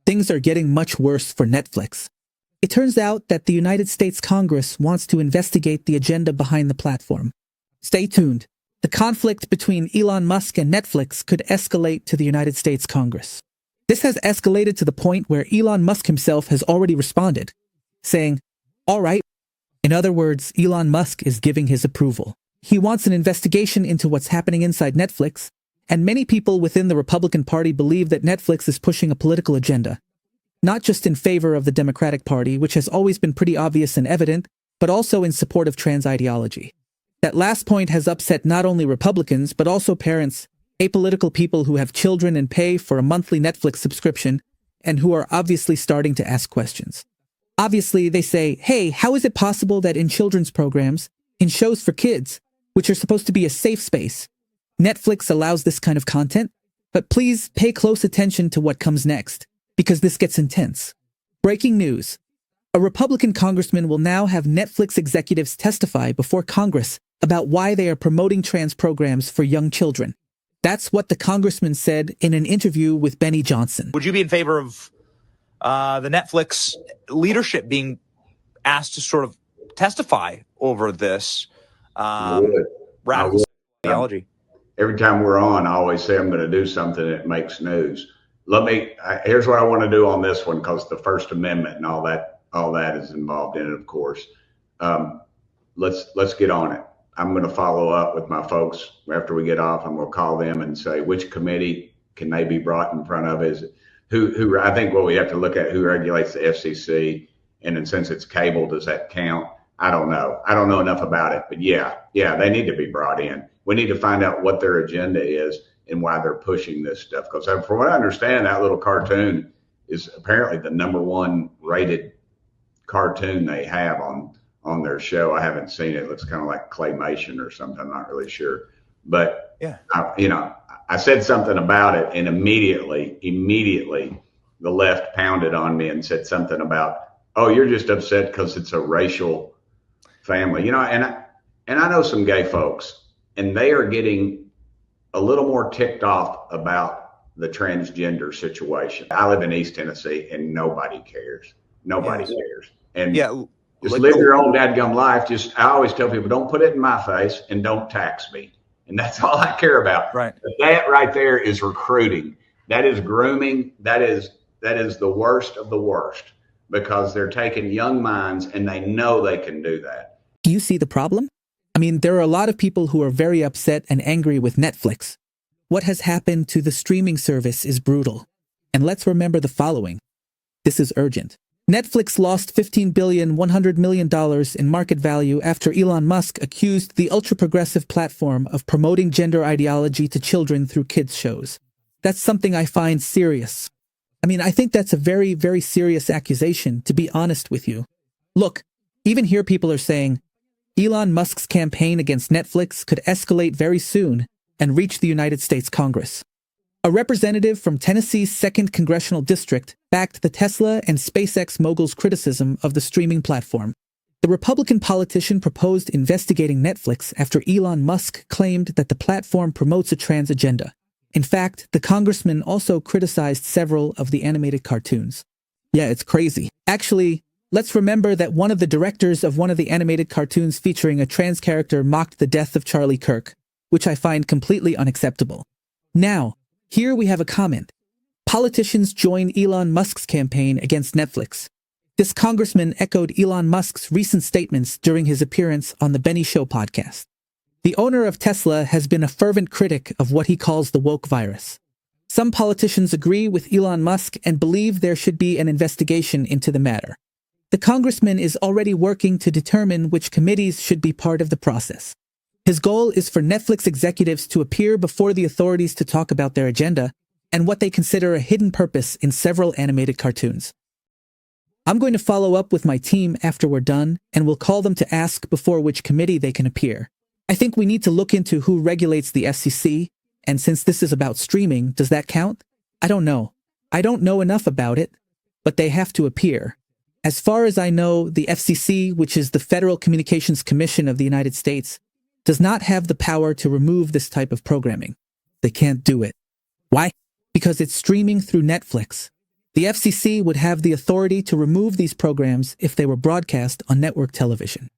things are getting much worse for Netflix. It turns out that the United States Congress wants to investigate the agenda behind the platform. Stay tuned. The conflict between Elon Musk and Netflix could escalate to the United States Congress. This has escalated to the point where Elon Musk himself has already responded, saying, "All right." In other words, Elon Musk is giving his approval. He wants an investigation into what's happening inside Netflix, and many people within the Republican Party believe that Netflix is pushing a political agenda, not just in favor of the Democratic Party, which has always been pretty obvious and evident, but also in support of trans ideology. That last point has upset not only Republicans, but also parents, apolitical people who have children and pay for a monthly Netflix subscription, and who are obviously starting to ask questions. Obviously, they say, hey, how is it possible that in children's programs, in shows for kids, which are supposed to be a safe space, Netflix allows this kind of content? But please pay close attention to what comes next, because this gets intense. Breaking news. A Republican congressman will now have Netflix executives testify before Congress about why they are promoting trans programs for young children. That's what the congressman said in an interview with Benny Johnson. Would you be in favor of the Netflix leadership being asked to sort of testify over this radical ideology? Every time we're on, I always say I'm going to do something that makes news. Here's what I want to do on this one, because the First Amendment and all that is involved in it, of course. Let's get on it. I'm going to follow up with my folks after we get off. I'm going to call them and say, which committee can they be brought in front of? Is who I think what we have to look at, who regulates the FCC, and then since it's cable, does that count? I don't know. I don't know enough about it, but yeah, they need to be brought in. We need to find out what their agenda is and why they're pushing this stuff. Because from what I understand, that little cartoon is apparently the #1 rated cartoon they have on their show. I haven't seen it. It looks kind of like claymation or something. I'm not really sure. But, yeah, I said something about it, and immediately the left pounded on me and said something about, oh, you're just upset because it's a racial family. And I know some gay folks, and they are getting a little more ticked off about the transgender situation. I live in East Tennessee, and nobody cares. Nobody cares. And just live your own dadgum life. I always tell people, don't put it in my face and don't tax me. And that's all I care about. Right. But that right there is recruiting. That is grooming. That is the worst of the worst, because they're taking young minds and they know they can do that. Do you see the problem? I mean, there are a lot of people who are very upset and angry with Netflix. What has happened to the streaming service is brutal. And let's remember the following. This is urgent. Netflix lost $15.1 billion in market value after Elon Musk accused the ultra-progressive platform of promoting gender ideology to children through kids' shows. That's something I find serious. I mean, I think that's a very, very serious accusation, to be honest with you. Look, even here people are saying, Elon Musk's campaign against Netflix could escalate very soon and reach the United States Congress. A representative from Tennessee's 2nd Congressional District backed the Tesla and SpaceX mogul's criticism of the streaming platform. The Republican politician proposed investigating Netflix after Elon Musk claimed that the platform promotes a trans agenda. In fact, the congressman also criticized several of the animated cartoons. Yeah, it's crazy. Actually, let's remember that one of the directors of one of the animated cartoons featuring a trans character mocked the death of Charlie Kirk, which I find completely unacceptable. Now, here we have a comment. Politicians join Elon Musk's campaign against Netflix. This congressman echoed Elon Musk's recent statements during his appearance on the Benny Show podcast. The owner of Tesla has been a fervent critic of what he calls the woke virus. Some politicians agree with Elon Musk and believe there should be an investigation into the matter. The congressman is already working to determine which committees should be part of the process. His goal is for Netflix executives to appear before the authorities to talk about their agenda and what they consider a hidden purpose in several animated cartoons. I'm going to follow up with my team after we're done, and we'll call them to ask before which committee they can appear. I think we need to look into who regulates the FCC, and since this is about streaming, does that count? I don't know. I don't know enough about it, but they have to appear. As far as I know, the FCC, which is the Federal Communications Commission of the United States, does not have the power to remove this type of programming. They can't do it. Why? Because it's streaming through Netflix. The FCC would have the authority to remove these programs if they were broadcast on network television.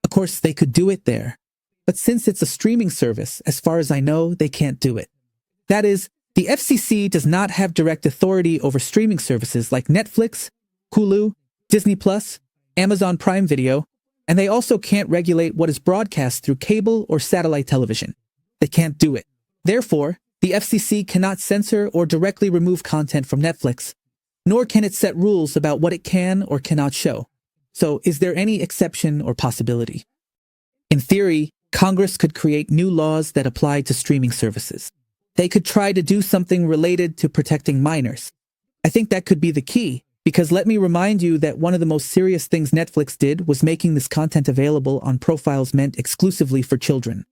Of course, they could do it there. But since it's a streaming service, as far as I know, they can't do it. That is, the FCC does not have direct authority over streaming services like Netflix, Hulu, Disney+, Amazon Prime Video, and they also can't regulate what is broadcast through cable or satellite television. They can't do it. Therefore, the FCC cannot censor or directly remove content from Netflix, nor can it set rules about what it can or cannot show. So, is there any exception or possibility? In theory, Congress could create new laws that apply to streaming services. They could try to do something related to protecting minors. I think that could be the key, because let me remind you that one of the most serious things Netflix did was making this content available on profiles meant exclusively for children.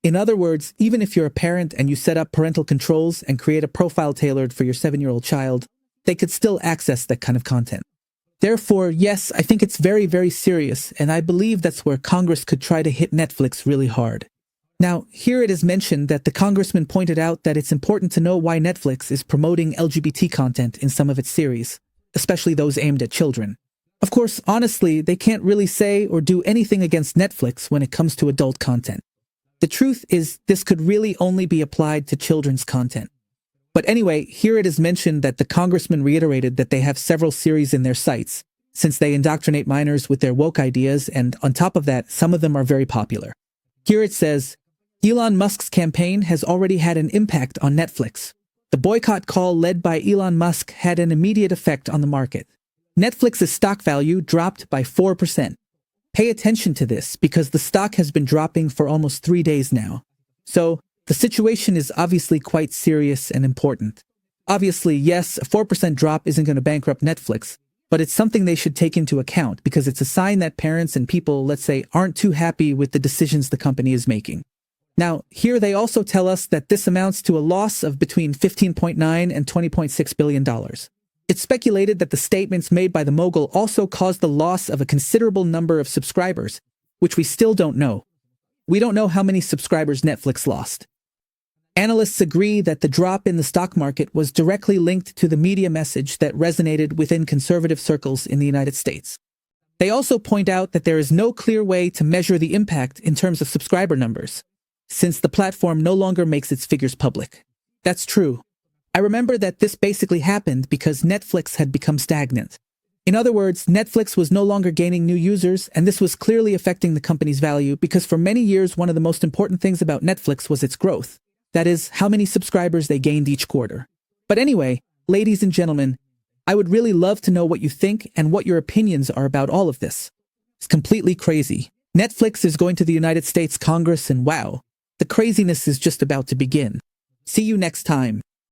In other words, even if you're a parent and you set up parental controls and create a profile tailored for your 7-year-old child, they could still access that kind of content. Therefore, yes, I think it's very, very serious, and I believe that's where Congress could try to hit Netflix really hard. Now, here it is mentioned that the congressman pointed out that it's important to know why Netflix is promoting LGBT content in some of its series, especially those aimed at children. Of course, honestly, they can't really say or do anything against Netflix when it comes to adult content. The truth is, this could really only be applied to children's content. But anyway, here it is mentioned that the congressman reiterated that they have several series in their sites, since they indoctrinate minors with their woke ideas, and on top of that, some of them are very popular. Here it says, Elon Musk's campaign has already had an impact on Netflix. The boycott call led by Elon Musk had an immediate effect on the market. Netflix's stock value dropped by 4%. Pay attention to this because the stock has been dropping for almost 3 days now. So, the situation is obviously quite serious and important. Obviously, yes, a 4% drop isn't going to bankrupt Netflix, but it's something they should take into account because it's a sign that parents and people, let's say, aren't too happy with the decisions the company is making. Now, here they also tell us that this amounts to a loss of between $15.9 and $20.6 billion. It's speculated that the statements made by the mogul also caused the loss of a considerable number of subscribers, which we still don't know. We don't know how many subscribers Netflix lost. Analysts agree that the drop in the stock market was directly linked to the media message that resonated within conservative circles in the United States. They also point out that there is no clear way to measure the impact in terms of subscriber numbers, since the platform no longer makes its figures public. That's true. I remember that this basically happened because Netflix had become stagnant. In other words, Netflix was no longer gaining new users, and this was clearly affecting the company's value because for many years one of the most important things about Netflix was its growth. That is, how many subscribers they gained each quarter. But anyway, ladies and gentlemen, I would really love to know what you think and what your opinions are about all of this. It's completely crazy. Netflix is going to the United States Congress and wow, the craziness is just about to begin. See you next time.